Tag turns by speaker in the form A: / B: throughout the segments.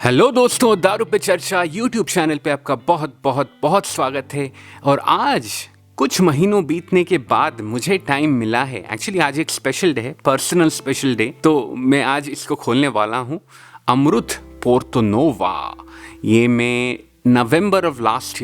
A: Hello दोस्तों, दारू पे चर्चा यूट्यूब चैनल पे आपका बहुत बहुत बहुत स्वागत है। और आज कुछ महीनों बीतने के बाद मुझे टाइम मिला है। एक्चुअली आज एक स्पेशल डे है, पर्सनल स्पेशल डे, तो मैं आज इसको खोलने वाला हूँ। अमृत पोर्तो नोवा। ये मैं दिसंबर ऑफ लास्ट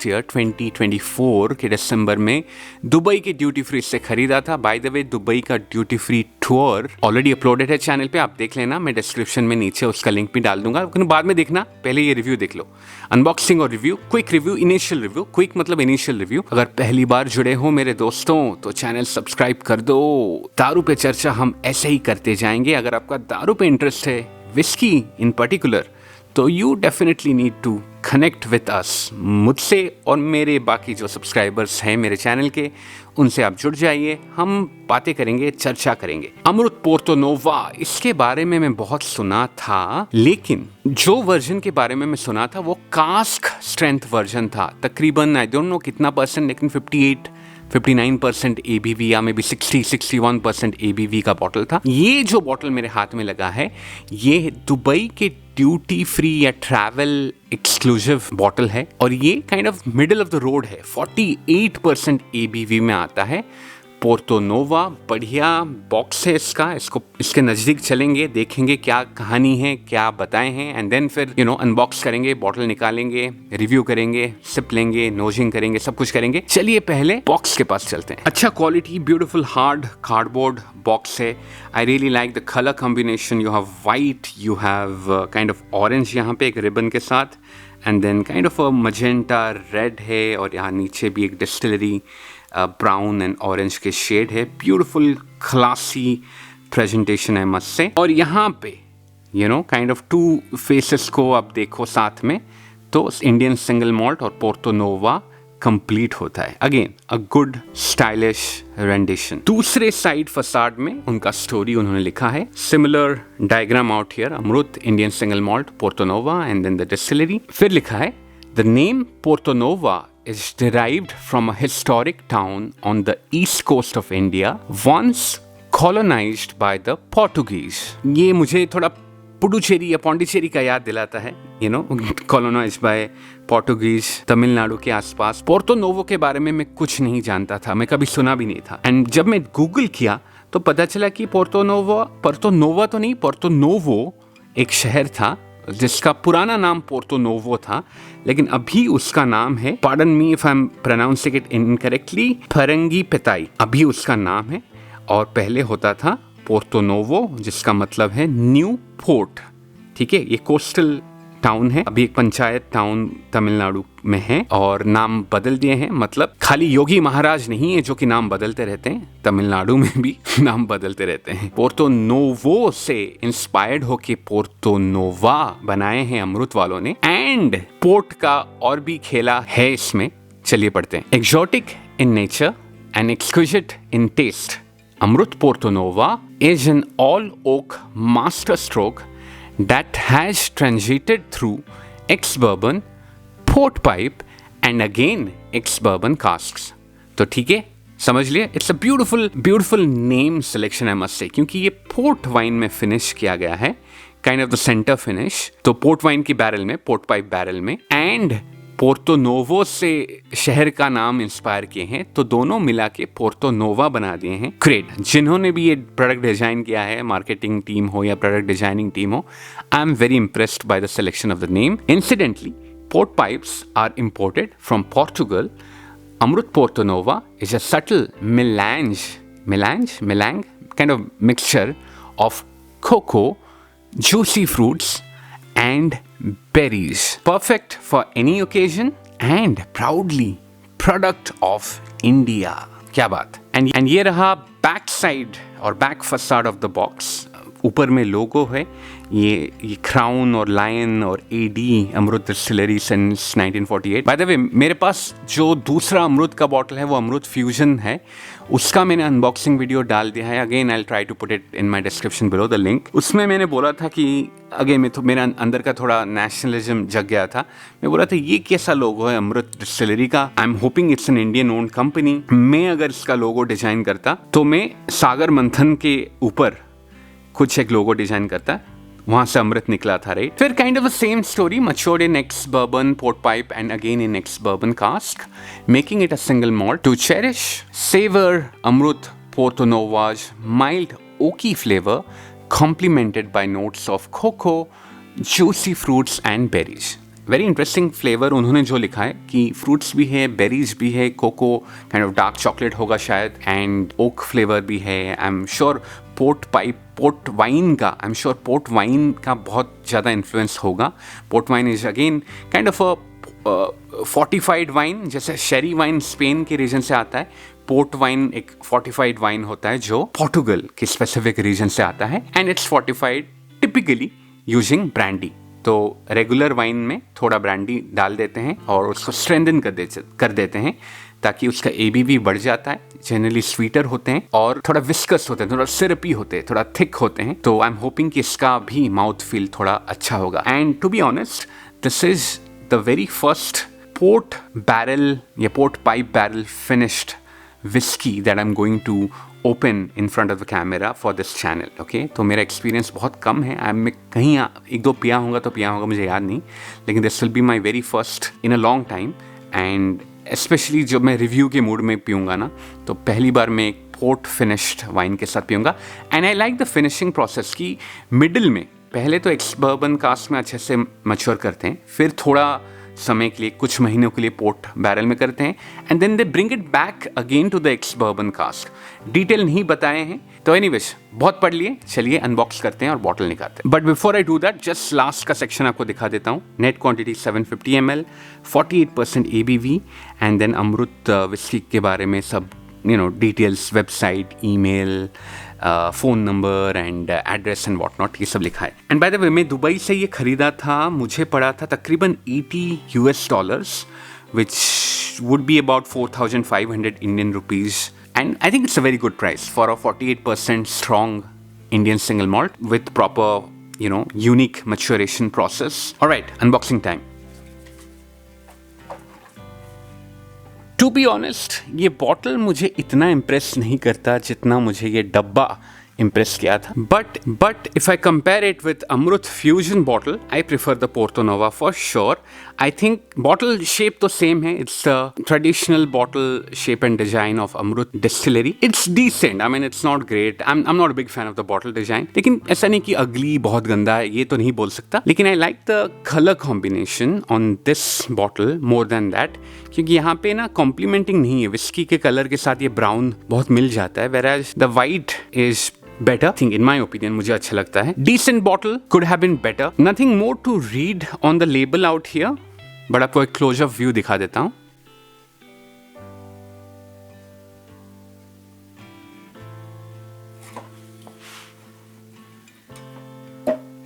A: ईयर 2024 के दिसंबर में दुबई के ड्यूटी फ्री से खरीदा था। बाय द वे, दुबई का duty free tour already uploaded है चैनल पे, आप देख लेना। मैं डिस्क्रिप्शन में नीचे उसका लिंक भी डाल दूंगा, लेकिन बाद में देखना, पहले ये रिव्यू देख लो। अनबॉक्सिंग और review, quick review, initial review. Quick मतलब इनिशियल रिव्यू। अगर पहली बार जुड़े हो मेरे दोस्तों तो चैनल सब्सक्राइब कर दो। दारू पे चर्चा हम ऐसे ही करते जाएंगे। अगर आपका दारू पे इंटरेस्ट है, विस्की इन पर्टिकुलर, तो you definitely need to connect with us. मुझसे और मेरे बाकी जो सब्सक्राइबर्स हैं मेरे चैनल के, उनसे आप जुड़ जाइए। हम बातें करेंगे, चर्चा करेंगे। अमृत पोर्तो नोवा, इसके बारे में मैं बहुत सुना था, लेकिन जो वर्जन के बारे में मैं सुना था वो कास्क स्ट्रेंथ वर्जन था। तकरीबन आई डोंट नो कितना परसेंट, लेकिन 59% ABV या मे बी 61% ABV का बॉटल था। ये जो बॉटल मेरे हाथ में लगा है, ये दुबई के ड्यूटी फ्री या ट्रैवल एक्सक्लूसिव बॉटल है, और ये kind of middle of the road है। 48% ABV में आता है। पोर्तो नोवा, बढ़िया बॉक्स है इसके नज़दीक चलेंगे, देखेंगे क्या कहानी है, क्या बताए हैं, एंड देन फिर अनबॉक्स करेंगे, बॉटल निकालेंगे, रिव्यू करेंगे, सिप लेंगे, नोजिंग करेंगे, सब कुछ करेंगे। चलिए पहले बॉक्स के पास चलते हैं। अच्छा quality, beautiful hard cardboard box है। I really like the colour combination. You have white, you have kind of orange यहाँ पे एक रिबन के साथ, and then kind of a magenta red है, और यहाँ नीचे भी एक डिस्टिलरी ब्राउन एंड ऑरेंज के शेड है। ब्यूटीफुल क्लासी प्रेजेंटेशन है मस्त से। और यहाँ पे काइंड ऑफ टू फेसेस को आप देखो साथ में, तो इंडियन सिंगल मॉल्ट और पोर्तो नोवा कंप्लीट होता है। Again a good stylish rendition. दूसरे साइड फसाड में उनका स्टोरी उन्होंने लिखा है। Similar diagram out here, Amrut, Indian single malt, Porto Nova, and then the distillery. फिर लिखा है the name Porto Nova is derived from a historic town on the east coast of India, once colonized by the Portuguese. ये मुझे थोड़ा पुडुचेरी या पौंडीचेरी का याद दिलाता है, colonized by Portuguese, तमिलनाडु के आसपास। पोर्तो नोवो के बारे में मैं कुछ नहीं जानता था, मैं कभी सुना भी नहीं था। एंड जब मैं गूगल किया तो पता चला कि पोर्तो नोवो एक शहर था जिसका पुराना नाम पोर्तो नोवो था, लेकिन अभी उसका नाम है, pardon me if I am pronouncing it incorrectly, Farangipettai अभी उसका नाम है। और पहले होता था पोर्तो नोवो, जिसका मतलब है न्यू पोर्ट। ठीक है, ये कोस्टल टाउन है, अभी एक पंचायत टाउन तमिलनाडु में है, और नाम बदल दिए हैं। मतलब खाली योगी महाराज नहीं है जो कि नाम बदलते रहते हैं, तमिलनाडु में भी नाम बदलते रहते हैं। पोर्तो नोवो से इंस्पायर्ड होके पोर्तो नोवा बनाए हैं अमृत वालों ने, एंड पोर्ट का और भी खेला है इसमें। चलिए पढ़ते हैं। Exotic in nature and exquisite in taste, Amrut Porto Nova is an all oak master stroke that has transited through ex-bourbon, port pipe and again ex-bourbon casks. तो ठीक है, समझ लिए। It's a beautiful name selection, I must से, क्योंकि ये port wine में finish किया गया है, kind of the centre finish. तो पोर्ट वाइन की बैरल में, पोर्ट पाइप बैरल में, एंड पोर्तो नोवो से शहर का नाम इंस्पायर किए हैं, तो दोनों मिला के पोर्तो नोवा बना दिए हैं। ग्रेट। जिन्होंने भी ये प्रोडक्ट डिजाइन किया है, मार्केटिंग टीम हो या प्रोडक्ट डिजाइनिंग टीम हो, I am very impressed by the selection of the name. Incidentally, port pipes are imported from Portugal. Amrut Porto Nova is a subtle melange kind of mixture of cocoa, juicy fruits and berries, perfect for any occasion and proudly product of India. क्या बात। and ये रहा back side और back facade of the box. ऊपर में logo है, ये crown और लायन और AD, Amrut distillery since 1948। By the way, मेरे पास जो दूसरा अमृत का बॉटल है वो अमृत फ्यूजन है, उसका मैंने अनबॉक्सिंग वीडियो डाल दिया है। Again I try to put it in my description below the link. उसमें मैंने बोला था कि अगेन मेरा अंदर का थोड़ा नेशनलिज्म जग गया था। मैं बोला था ये कैसा लोगो है अमृत डिस्टिलरी का, I am hoping it's an Indian owned company. मैं अगर इसका लोगो डिजाइन करता तो मैं सागर मंथन के ऊपर कुछ एक लोगो डिजाइन करता, वहां से अमृत निकला था, राइट? फिर kind of a same story, matured in ex-bourbon port pipe and again in ex-bourbon cask, making it a single malt to cherish, savor Amrut Porto Nova's mild oaky flavor, complemented by notes of cocoa, juicy fruits and berries. Very interesting flavour उन्होंने जो लिखा है कि fruits भी है, berries भी है, cocoa kind of dark chocolate होगा शायद, एंड ओक फ्लेवर भी है। I am sure port wine का बहुत ज़्यादा इन्फ्लुएंस होगा। Port wine is again kind of a fortified wine, जैसे शेरी वाइन स्पेन के रीजन से आता है, पोर्ट वाइन एक फोर्टिफाइड वाइन होता है जो पोर्टुगल के स्पेसिफिक रीजन से आता है, and it's fortified typically using brandy. तो रेगुलर वाइन में थोड़ा ब्रांडी डाल देते हैं और उसको स्ट्रेंथन कर देते हैं ताकि उसका एबीवी बढ़ जाता है। जनरली स्वीटर होते हैं और थोड़ा विस्कस होते हैं, थोड़ा सिरपी होते हैं, थोड़ा थिक होते हैं। तो आई एम होपिंग कि इसका भी माउथ फील थोड़ा अच्छा होगा। And to be honest, this is the very first port barrel या port pipe barrel finished whisky that I am going to open in front of the camera for this channel. Okay, तो मेरा experience बहुत कम है। मैं कहीं एक दो पिया होगा मुझे याद नहीं, लेकिन this will be my very first in a long time. And specially जब मैं रिव्यू के मूड में पीऊँगा ना, तो पहली बार मैं एक पोर्ट फिनिश्ड वाइन के साथ पीऊँगा। And I like the finishing process की मिडिल में पहले तो एक्स बर्बन कास्ट में अच्छे से मैच्योर करते हैं, फिर थोड़ा समय के लिए कुछ महीनों के लिए पोर्ट बैरल में करते हैं, and then they bring it back again to the ex bourbon cask. Detail नहीं बताए हैं, तो एनीवेज बहुत पढ़ लिए, चलिए अनबॉक्स करते हैं और बॉटल निकालते हैं। But before I do that, just last का सेक्शन आपको दिखा देता हूँ। Net quantity 750 ml, 48% ABV, and then Amrut whisky के बारे में सब details, website, email, phone number and address and what not, ये सब लिखा है। एंड बाय द वे, मैं दुबई से ये खरीदा था, मुझे पड़ा था तकरीबन $80, which would be about 4,500 Indian rupees. And I think it's a very good price for a 48% strong Indian single malt with proper, unique maturation process. All right, unboxing time. To be honest, ये bottle मुझे इतना impress नहीं करता जितना मुझे ये डब्बा impress किया था। But if I compare it with Amrut fusion bottle, I prefer the Porto Nova for sure. I think bottle shape तो सेम है, it's the traditional bottle shape and design of Amrut distillery. It's decent, I mean it's not great, I am not a big fan of the bottle design, लेकिन ऐसा नहीं कि अगली बहुत गंदा है, ये तो नहीं बोल सकता। लेकिन I like the colour combination on this bottle more than that, क्योंकि यहाँ पे ना कॉम्प्लीमेंटिंग नहीं है, विस्की के कलर के साथ ये ब्राउन बहुत मिल जाता है, whereas the white is better, I think in my opinion, मुझे अच्छा लगता है। Decent bottle, could have been better. Nothing more to read on the label out here, but आपको एक close-up view दिखा देता हूँ।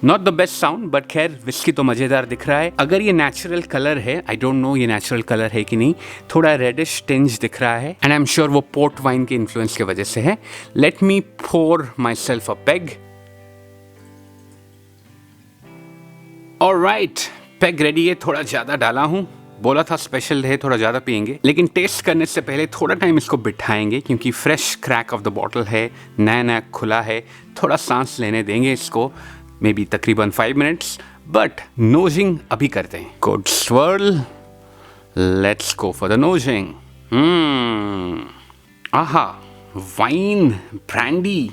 A: Not the best sound, but खैर विस्की तो मज़ेदार दिख रहा है। अगर ये नेचुरल कलर है, आई डोंट नो ये नेचुरल कलर है कि नहीं, थोड़ा रेडिश टिंज दिख रहा है, एंड आई एम श्योर वो पोर्ट वाइन के इन्फ्लुएंस की वजह से है। Let me pour myself a peg. Alright, peg ready है। थोड़ा ज़्यादा डाला हूँ, बोला था स्पेशल है थोड़ा ज़्यादा पियेंगे, लेकिन टेस्ट करने से पहले थोड़ा टाइम इसको बिठाएंगे, क्योंकि fresh crack of the bottle है, नया नया खुला है, थोड़ा सांस लेने देंगे इसको, मे बी तकरीबन 5 minutes, बट नोजिंग अभी करते हैं। Good swirl, let's go for the nosing. Aha, wine, brandy,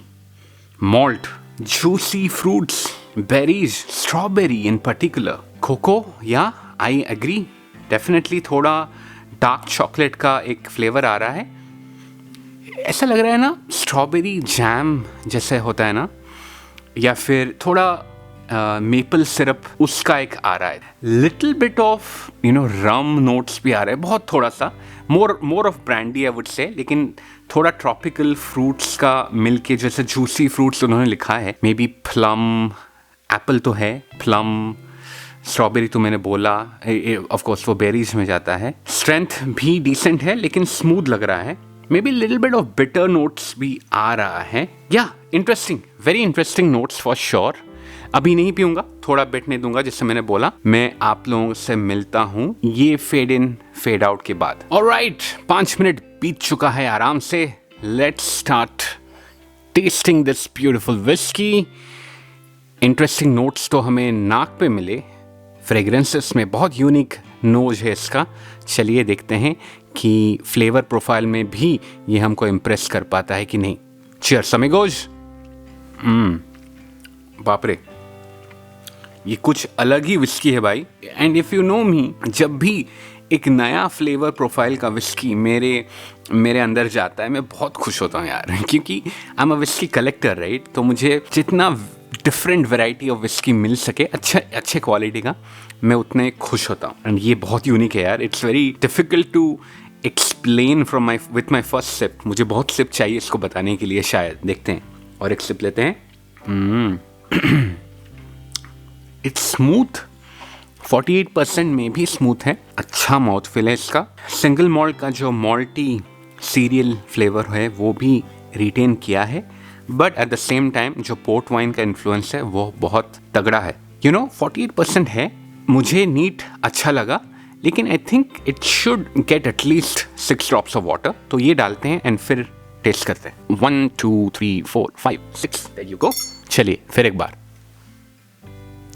A: malt, juicy fruits, berries, strawberry in particular, cocoa, या आई एग्री, डेफिनेटली थोड़ा डार्क चॉकलेट का एक फ्लेवर आ रहा है। ऐसा लग रहा है ना स्ट्रॉबेरी जैम जैसे होता है ना, या फिर थोड़ा मेपल सिरप, उसका एक आ रहा है। Little bit of rum notes भी आ रहे हैं, बहुत थोड़ा सा, more of brandy I would say, लेकिन थोड़ा ट्रॉपिकल फ्रूट्स का मिलके, जैसे जूसी फ्रूट्स उन्होंने लिखा है, मे बी प्लम, एप्पल तो है, प्लम, स्ट्रॉबेरी तो मैंने बोला, ऑफ कोर्स वो बेरीज में जाता है। स्ट्रेंथ भी डिसेंट है, लेकिन स्मूथ लग रहा है। May be little bit of bitter notes भी आ रहा है। या interesting, very interesting notes for sure. अभी नहीं पीऊंगा, थोड़ा बैठने दूंगा, जैसे मैंने बोला। मैं आप लोगों से मिलता हूँ ये फेड इन फेड आउट के बाद। ऑलराइट, 5 मिनट बीत चुका है आराम से। Let's start testing this beautiful whisky. Interesting notes तो हमें नाक पे मिले, फ्रेग्रेंसेस में बहुत यूनिक नोज है इसका। चलिए देखते हैं कि फ्लेवर प्रोफाइल में भी ये हमको इम्प्रेस कर पाता है कि नहीं। चीयर्स अमिगोज। बाप रे, ये कुछ अलग ही विस्की है भाई। एंड इफ़ यू नो मी, जब भी एक नया फ्लेवर प्रोफाइल का विस्की मेरे अंदर जाता है, मैं बहुत खुश होता हूँ यार, क्योंकि I am a whisky collector right. तो मुझे जितना डिफरेंट वैरायटी ऑफ विस्की मिल सके अच्छे क्वालिटी का, मैं उतने खुश होता हूँ। एंड ये बहुत यूनिक है यार। It's very difficult to explain with my first sip. मुझे बहुत सिप चाहिए इसको बताने के लिए शायद। देखते हैं और एक सिप लेते हैं। इट्स स्मूथ, 48% में भी स्मूथ है। अच्छा माउथ फिल है इसका। सिंगल मॉल्ट का जो मॉल्टी सीरियल फ्लेवर है वो भी रिटेन किया है, but at the same time जो पोर्ट वाइन का इन्फ्लुएंस है वो बहुत तगड़ा है। 48% है। मुझे नीट अच्छा लगा, लेकिन I think it should get at least 6 drops of water. तो ये डालते हैं एंड फिर टेस्ट करते हैं। 1 2 3 4 5 6 देयर यू गो। चलिए फिर एक बार।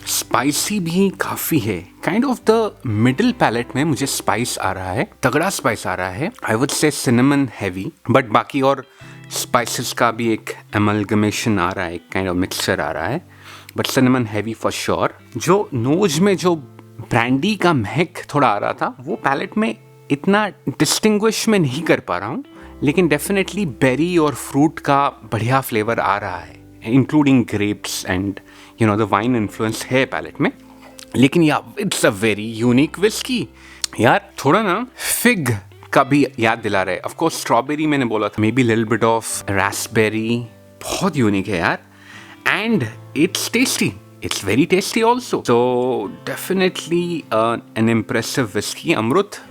A: स्पाइसी भी काफ़ी है। Kind of the middle palate में मुझे स्पाइस आ रहा है, तगड़ा स्पाइस आ रहा है। I would say cinnamon heavy, but बाकी और स्पाइसेस का भी एक एमलगमेशन आ रहा है, एक काइंड ऑफ मिक्सचर आ रहा है, but cinnamon heavy for sure. जो नोज में जो ब्रांडी का महक थोड़ा आ रहा था, वो पैलेट में इतना डिस्टिंग्विश में नहीं कर पा रहा हूँ, लेकिन डेफिनेटली बेरी और फ्रूट का बढ़िया फ्लेवर आ रहा है, including grapes and the wine influence है पैलेट में। लेकिन it's a very unique whisky यार। थोड़ा ना फिग का भी याद दिला रहा है। ऑफ कोर्स स्ट्रॉबेरी मैंने बोला था, maybe little bit of raspberry. बहुत यूनिक है यार, and it's tasty, it's very tasty also. So definitely an impressive whisky. Amrut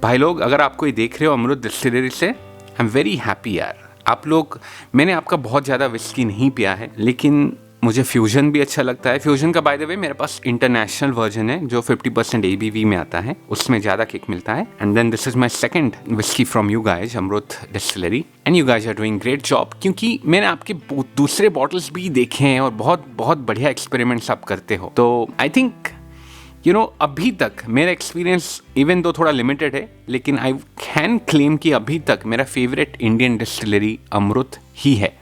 A: भाई लोग, अगर आप कोई देख रहे हो अमृत डिस्टिलरी से, आई एम वेरी हैप्पी यार। आप लोग, मैंने आपका बहुत ज़्यादा विस्की नहीं पिया है, लेकिन मुझे फ्यूजन भी अच्छा लगता है। फ्यूजन का बाय द वे मेरे पास इंटरनेशनल वर्जन है जो 50% ABV में आता है, उसमें ज़्यादा किक मिलता है। And then this is my second whisky from you guys, Amrut distillery, and you guys are doing great job. क्योंकि मैंने आपके दूसरे बॉटल्स भी देखे हैं और बहुत बहुत बढ़िया एक्सपेरिमेंट्स आप करते हो। तो आई थिंक अभी तक मेरा एक्सपीरियंस इवन दो थोड़ा लिमिटेड है, लेकिन आई कैन क्लेम कि अभी तक मेरा फेवरेट इंडियन डिस्टिलरी अमृत ही है।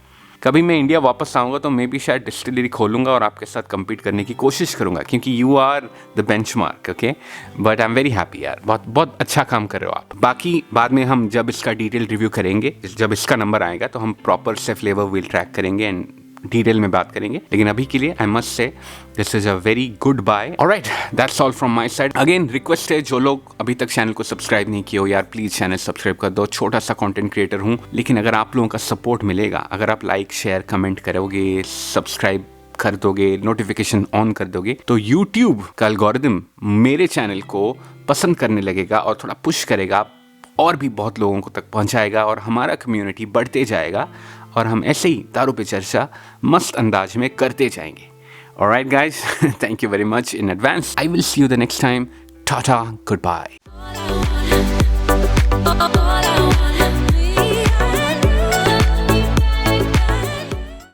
A: कभी मैं इंडिया वापस आऊँगा तो मैं भी शायद डिस्टिलरी खोलूँगा और आपके साथ compete करने की कोशिश करूँगा, क्योंकि you are the benchmark. Okay, but I am very happy यार, बहुत बहुत अच्छा काम कर रहे हो आप। बाकी बाद में हम जब इसका डिटेल रिव्यू करेंगे, जब इसका नंबर आएगा तो हम प्रॉपर से फ्लेवर व्हील ट्रैक करेंगे एंड डिटेल में बात करेंगे। लेकिन अभी के लिए I must say this is a very good buy. Alright, that's all from my side. Again request है, जो लोग अभी तक चैनल को सब्सक्राइब नहीं किए हो यार, प्लीज चैनल सब्सक्राइब कर दो। छोटा सा कंटेंट क्रिएटर हूँ, लेकिन अगर आप लोगों का सपोर्ट मिलेगा, अगर आप लाइक शेयर कमेंट करोगे, सब्सक्राइब कर दोगे, नोटिफिकेशन ऑन कर दोगे, तो यूट्यूब का एल्गोरिथम मेरे चैनल को पसंद करने लगेगा और थोड़ा पुश करेगा, और भी बहुत लोगों को तक पहुंचाएगा और हमारा कम्युनिटी बढ़ते जाएगा और हम ऐसे ही दारू पे चर्चा मस्त अंदाज में करते जाएंगे। Alright guys, thank you very much in advance. I will see you the next time. Tata, good bye.